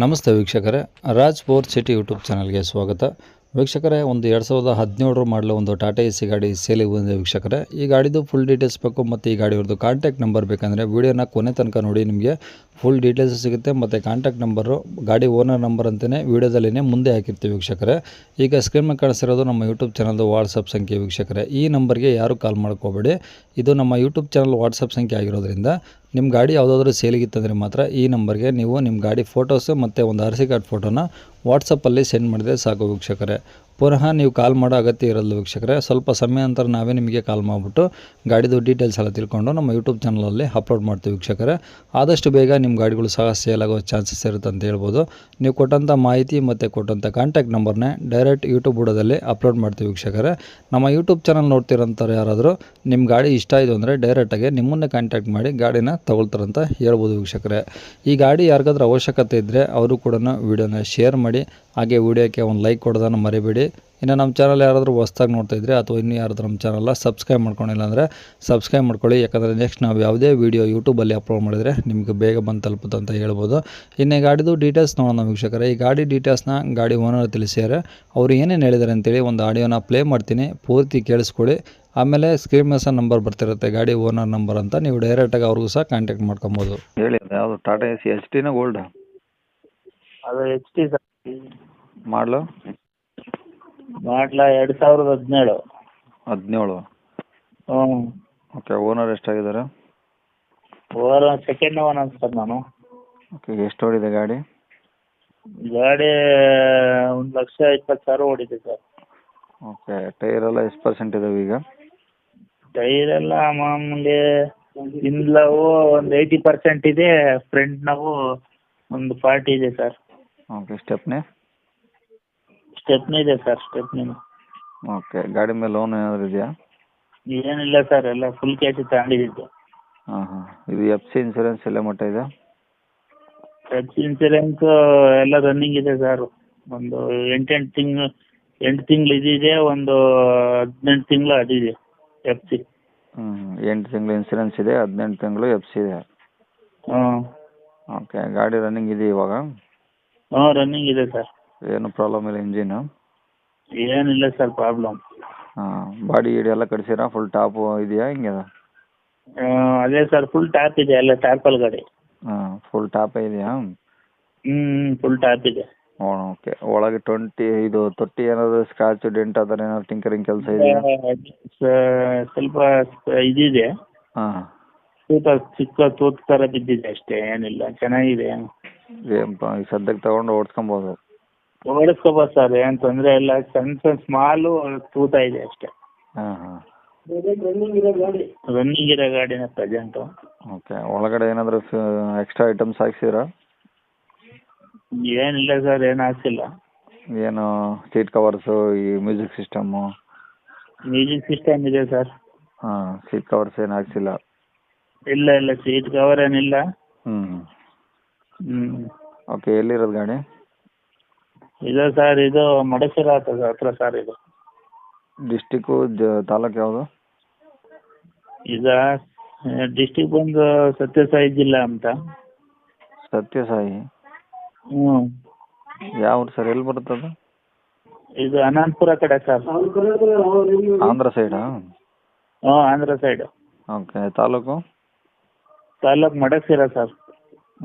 ನಮಸ್ತೆ ವೀಕ್ಷಕರೇ, Raj four city YouTube ಚಾನಲ್ಗೆ ಸ್ವಾಗತ. ವೀಕ್ಷಕರೇ, ಒಂದು 2017 ಮಾಡಲು ಒಂದು ಟಾಟಾ ಎಸಿ ಗಾಡಿ ಸೇಲಿಗೆ ಬಂದಿದೆ ವೀಕ್ಷಕರೇ. ಈ ಗಾಡಿದು ಫುಲ್ ಡೀಟೇಲ್ಸ್ ಬೇಕು ಮತ್ತು ಈ ಗಾಡಿಯವ್ರದ್ದು ಕಾಂಟ್ಯಾಕ್ಟ್ ನಂಬರ್ ಬೇಕಂದರೆ ವೀಡಿಯೋನ ಕೊನೆ ತನಕ ನೋಡಿ, ನಿಮಗೆ ಫುಲ್ ಡೀಟೇಲ್ಸ್ ಸಿಗುತ್ತೆ. ಮತ್ತು ಕಾಂಟ್ಯಾಕ್ಟ್ ನಂಬರು ಗಾಡಿ ಓನರ್ ನಂಬರ್ ಅಂತಲೇ ವೀಡಿಯೋದಲ್ಲಿನೇ ಮುಂದೆ ಹಾಕಿರ್ತೀವಿ ವೀಕ್ಷಕರೇ. ಈಗ ಸ್ಕ್ರೀನ್ ಮೇಲೆ ಕಾಣಿಸಿರೋದು ನಮ್ಮ ಯೂಟ್ಯೂಬ್ ಚಾನಲ್ದು ವಾಟ್ಸಪ್ ಸಂಖ್ಯೆ ವೀಕ್ಷಕರೇ. ಈ ನಂಬರ್ಗೆ ಯಾರು ಕಾಲ್ ಮಾಡ್ಕೋಬೇಡಿ, ಇದು ನಮ್ಮ ಯೂಟ್ಯೂಬ್ ಚಾನಲ್ ವಾಟ್ಸಪ್ ಸಂಖ್ಯೆ ಆಗಿರೋದ್ರಿಂದ ನಿಮ್ಮ ಗಾಡಿ ಯಾವುದಾದ್ರೂ ಸೇಲಿಗಿತ್ತಂದರೆ ಮಾತ್ರ ಈ ನಂಬರ್ಗೆ ನೀವು ನಿಮ್ಮ ಗಾಡಿ ಫೋಟೋಸು ಮತ್ತು ಒಂದು RC ಕಾರ್ಡ್ ಫೋಟೋನ ವಾಟ್ಸಪ್ಪಲ್ಲಿ ಸೆಂಡ್ ಮಾಡಿದರೆ ಸಾಕು ವೀಕ್ಷಕರೇ. ಪುನಃ ನೀವು ಕಾಲ್ ಮಾಡೋ ಅಗತ್ಯ ಇರಲ್ಲ ವೀಕ್ಷಕರೇ. ಸ್ವಲ್ಪ ಸಮಯ ನಂತರ ನಾವೇ ನಿಮಗೆ ಕಾಲ್ ಮಾಡಿಬಿಟ್ಟು ಗಾಡಿದು ಡೀಟೇಲ್ಸ್ ಎಲ್ಲ ತಿಳ್ಕೊಂಡು ನಮ್ಮ ಯೂಟ್ಯೂಬ್ ಚಾನಲಲ್ಲಿ ಅಪ್ಲೋಡ್ ಮಾಡ್ತೀವಿ ವೀಕ್ಷಕರೇ. ಆದಷ್ಟು ಬೇಗ ನಿಮ್ಮ ಗಾಡಿಗಳು ಸಹ ಸೇಲ್ ಆಗೋ ಚಾನ್ಸಸ್ ಇರುತ್ತೆ ಅಂತ ಹೇಳ್ಬೋದು. ನೀವು ಕೊಟ್ಟಂಥ ಮಾಹಿತಿ ಮತ್ತು ಕೊಟ್ಟಂಥ ಕಾಂಟ್ಯಾಕ್ಟ್ ನಂಬರ್ನೇ ಡೈರೆಕ್ಟ್ ಯೂಟ್ಯೂಬ್ ಬುಡದಲ್ಲಿ ಅಪ್ಲೋಡ್ ಮಾಡ್ತೀವಿ ವೀಕ್ಷಕರೇ. ನಮ್ಮ ಯೂಟ್ಯೂಬ್ ಚಾನಲ್ ನೋಡ್ತಿರೋಂಥವ್ರು ಯಾರಾದರೂ ನಿಮ್ಮ ಗಾಡಿ ಇಷ್ಟ ಆಯಿತು ಅಂದರೆ ಡೈರೆಕ್ಟಾಗಿ ನಿಮ್ಮನ್ನೇ ಕಾಂಟ್ಯಾಕ್ಟ್ ಮಾಡಿ ಗಾಡಿನ ತಗೊಳ್ತಾರಂತ ಹೇಳ್ಬೋದು ವೀಕ್ಷಕರೇ. ಈ ಗಾಡಿ ಯಾರಿಗಾದ್ರೂ ಅವಶ್ಯಕತೆ ಇದ್ದರೆ ಅವರು ಕೂಡ ವೀಡಿಯೋನ ಶೇರ್ ಮಾಡಿ, ಹಾಗೆ ವೀಡಿಯೋಕ್ಕೆ ಒಂದು ಲೈಕ್ ಕೊಡೋದನ್ನು ಮರಿಬೇಡಿ. ಇನ್ನು ನಮ್ಮ ಚಾನಲ್ ಯಾರಾದರೂ ಹೊಸ್ದಾಗಿ ನೋಡ್ತಾ ಇದ್ದರೆ ಅಥವಾ ಇನ್ನೂ ಯಾರಾದರೂ ನಮ್ಮ ಚಾನಲ್ನ ಸಬ್ಸ್ಕ್ರೈಬ್ ಮಾಡ್ಕೊಂಡಿಲ್ಲ ಅಂದರೆ ಸಬ್ಸ್ಕ್ರೈಬ್ ಮಾಡ್ಕೊಳ್ಳಿ. ಯಾಕಂದರೆ ನೆಕ್ಸ್ಟ್ ನಾವು ಯಾವುದೇ ವೀಡಿಯೋ ಯೂಟ್ಯೂಬಲ್ಲಿ ಅಪ್ಲೋಡ್ ಮಾಡಿದರೆ ನಿಮಗೆ ಬೇಗ ಬಂದು ತಲುಪುತ್ತೆ ಅಂತ ಹೇಳ್ಬೋದು. ಇನ್ನು ಈ ಗಾಡಿದು ಡೀಟೇಲ್ಸ್ ನೋಡೋಣ ವೀಕ್ಷಕರೇ. ಈ ಗಾಡಿ ಡೀಟೇಲ್ಸ್ನ ಗಾಡಿ ಓನರ್ ತಿಳಿಸಿದ್ದಾರೆ. ಅವರು ಏನೇನು ಹೇಳಿದ್ದಾರೆ ಅಂತೇಳಿ ಒಂದು ಆಡಿಯೋನ ಪ್ಲೇ ಮಾಡ್ತೀನಿ, ಪೂರ್ತಿ ಕೇಳಿಸ್ಕೊಳ್ಳಿ. ಆಮೇಲೆ ಸ್ಕ್ರೀನ್ ಮೇಲೆ ಸಹ ನಂಬರ್ ಬರ್ತಿರುತ್ತೆ, ಗಾಡಿ ಓನರ್ ನಂಬರ್ ಅಂತ. ನೀವು ಡೈರೆಕ್ಟಾಗಿ ಅವ್ರಿಗೂ ಸಹ ಕಾಂಟ್ಯಾಕ್ಟ್ ಮಾಡ್ಕೊಬೋದು. ಹೇಳಿ, ಯಾವುದು ಟಾಟಾ ಎಸಿ ಎಚ್ ಟಿನ ಗೋಲ್ಡ್ ಅದು ಎಚ್ ಟಿ ಸರ್. ಮಾಡಲು? 2017. 17. ಹ್ಞೂ. ಓಕೆ, ಓನರ್ ಎಷ್ಟಾಗಿದ್ದಾರೆ? ಸೆಕೆಂಡ್ ಓನರ್ ಸರ್ ನಾನು. ಓಕೆ, ಎಷ್ಟು ಓಡಿದೆ ಗಾಡಿ? ಗಾಡಿ 1,20,000 ಓಡಿದೆ ಸರ್. ಓಕೆ, ಟೈರೆಲ್ಲ ಎಷ್ಟು ಪರ್ಸೆಂಟ್ ಇದಾವೆ ಈಗ? ಟೈರ್ ಎಲ್ಲ ಮಾಮೂಲಿ ಹಿಂದ್ಲವು ಒಂದು 80% ಇದೆ, ಫ್ರಂಟ್ ನಾವು ಒಂದು 40 ಇದೆ ಸರ್. ಓಕೆ, ಸ್ಟೆಪ್ನಿ ಇದೆ ಸರ್, ಸ್ಟೆಪ್ನಿ. ಓಕೆ, ಗಾಡಿ ಮೇಲೆ ಲೋನ್ ಏನಾದರೂ ಇದೆಯಾ? ಏನಿಲ್ಲ ಸರ್, ಎಲ್ಲ ಫುಲ್ ಕ್ಯಾಶ್ ತಗೊಂಡಿದ್ದು. ಹಾಂ. ಇದು FC ಇನ್ಸೂರೆನ್ಸ್ ಎಲ್ಲ ಮಟ್ಟ ಇದೆ? ಇನ್ಸೂರೆನ್ಸ್ ಎಲ್ಲ ರನ್ನಿಂಗ್ ಇದೆ ಸರ್. ಒಂದು 8 ತಿಂಗಳು ಇದಿದೆ, ಒಂದು 18 ತಿಂಗಳು ಅದಿದೆ FC. 8 ತಿಂಗಳು ಇನ್ಸೂರೆನ್ಸ್ ಇದೆ, 18 ತಿಂಗಳು FC ಇದೆ. ಹ್ಞೂ. ಓಕೆ, ಗಾಡಿ ರನ್ನಿಂಗ್ ಇದೆ ಇವಾಗ? ಹ್ಞೂ, ರನ್ನಿಂಗ್ ಇದೆ ಸರ್. ಏನು ಪ್ರಾಬ್ಲಮ್ ಇಲ್ಲ ಇಂಜಿನು? ಏನಿಲ್ಲ ಸರ್ ಪ್ರಾಬ್ಲಮ್. ಹಾಂ, ಬಾಡಿ ಗಿಡಿ ಎಲ್ಲ ಕಟ್ಸಿರಾ? ಫುಲ್ ಟಾಪು ಇದೆಯಾ, ಹಿಂಗೆ? ಅದೇ ಸರ್, ಫುಲ್ ಟಾಪ್ ಇದೆ, ಎಲ್ಲ ಟಾರ್ಪಲ್ ಗಾಡಿ. ಹಾಂ, ಫುಲ್ ಟಾಪೇ ಇದೆಯಾ? ಫುಲ್ ಟಾಪ್ ಇದೆ. ಓಕೆ, ಒಳಗೆ ತೊಟ್ಟಿ ಏನಾದರೂ ಸ್ಕ್ರಾಚ್ ಡೆಂಟ್ ಆ ಥರ ಏನಾದ್ರು ಟಿಂಕರಿಂಗ್ ಕೆಲಸ ಇದೆಯಾ? ಸ್ವಲ್ಪ ಇದಿದೆ, ಹಾಂ. ಚಿಕ್ಕ ತೂತು ಥರ ಬಿದ್ದಿದೆ ಅಷ್ಟೇ, ಏನಿಲ್ಲ, ಚೆನ್ನಾಗಿದೆ. ಏನಪ್ಪ, ಈಗ ಸದ್ಯಕ್ಕೆ ತಗೊಂಡು ಓಡಿಸ್ಕೊಬೋದು? ಓಡಿಸ್ಕೋಬೋದು ಸರ್, ಏನು ತೊಂದರೆ ಇಲ್ಲ. ಸಣ್ಣ ಸ್ಮಾಲು ತೂತ ಇದೆ ಅಷ್ಟೇ. ಹಾಂ. ರನ್ನಿಂಗ್ ಇರೋ ಗಾಡಿನ ಪ್ರೆಸೆಂಟು. ಓಕೆ, ಒಳಗಡೆ ಏನಾದರೂ ಎಕ್ಸ್ಟ್ರಾ ಐಟಮ್ಸ್ ಹಾಕ್ಸಿರಾ? ಏನಿಲ್ಲ ಸರ್, ಏನು ಹಾಕ್ಸಿಲ್ಲ. ಏನು ಸೀಟ್ ಕವರ್ಸು, ಈ ಮ್ಯೂಸಿಕ್ ಸಿಸ್ಟಮ್ಮು? ಮ್ಯೂಸಿಕ್ ಸಿಸ್ಟಮ್ ಇದೆ ಸರ್. ಹಾಂ, ಸೀಟ್ ಕವರ್ಸ್ ಏನು ಹಾಕ್ಸಿಲ್ಲ? ಇಲ್ಲ, ಸೀಟ್ ಕವರ್ ಏನಿಲ್ಲ. ಓಕೆ, ಎಲ್ಲಿರೋದು ಗಾಡಿ? ಇದು ಸರ್, ಇದು ಮಡಸೀರ ಹತ್ರ ಸರ್. ಇದು ಡಿಸ್ಟಿಕ್ಕು ತಾಲೂಕು ಯಾವುದು? ಈಗ ಡಿಸ್ಟಿಕ್ ಬಂದು ಸತ್ಯಸಾಯಿ ಜಿಲ್ಲಾ ಅಂತ. ಸತ್ಯಸಾಯಿ? ಹ್ಞೂ. ಯಾವ ಊರು ಸರ್, ಎಲ್ಲಿ ಬರುತ್ತದು? ಇದು ಅನಂತಪುರ ಕಡೆ ಸರ್. ಆಂಧ್ರ ಸೈಡಾ? ಹ್ಞೂ, ಆಂಧ್ರ ಸೈಡು. ಓಕೆ, ತಾಲೂಕು ಮಡಕಶಿರ ಸರ್.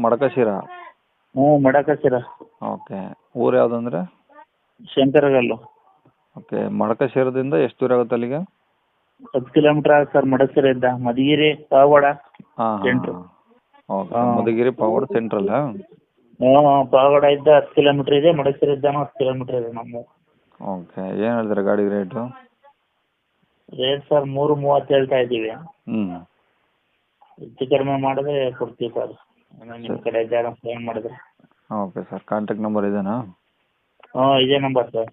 ಮಡಕಶಿರ? ಹ್ಞೂ, ಮಡಕಶಿರ. ಓಕೆ, ಊರು ಯಾವುದಂದ್ರೆ? ಶಂಕರಗಲ್ಲು. ಓಕೆ, ಮಡಕಶಿರದಿಂದ ಎಷ್ಟು ದೂರ ಆಗುತ್ತೆ ಅಲ್ಲಿಗೆ? 10 ಕಿಲೋಮೀಟರ್ ಆಗುತ್ತೆ ಸರ್. ಮಡಕಶಿರದಿಂದ ಮಧುಗಿರಿ, ಪಾವಗಡ ಸೆಂಟ್ರು. ಓಕೆ, ಮಧುಗಿರಿ ಪಾವಗಡ ಸೆಂಟ್ರಲ್ಲ? ಹ್ಞೂ, ಪಾವಗಡ ಇದ್ದ 10 ಕಿಲೋಮೀಟರ್ ಇದೆ, ಮಡಕಶಿರ ಇದ್ದಾನು 10 ಕಿಲೋಮೀಟರ್ ಇದೆ ನಮ್ಮ. ಓಕೆ, ಏನು ಹೇಳ್ತೀರಾ ಗಾಡಿ ರೇಟು? ರೇಟ್ ಸರ್ 3.30 ಹೇಳ್ತಾ ಇದ್ದೀವಿ. ಹೆಚ್ಚು ಕಡಿಮೆ ಮಾಡಿದ್ರೆ ಕೊಡ್ತೀವಿ ಸರ್, ನಿಮ್ಮ ಕಡೆ ಜಾಗ ಫೋನ್ ಮಾಡಿದ್ರೆ. ಓಕೆ ಸರ್, ಕಾಂಟ್ಯಾಕ್ಟ್ ನಂಬರ್ ಇದೇನಾ? ಹ್ಞೂ, ಇದೇ ನಂಬರ್ ಸರ್.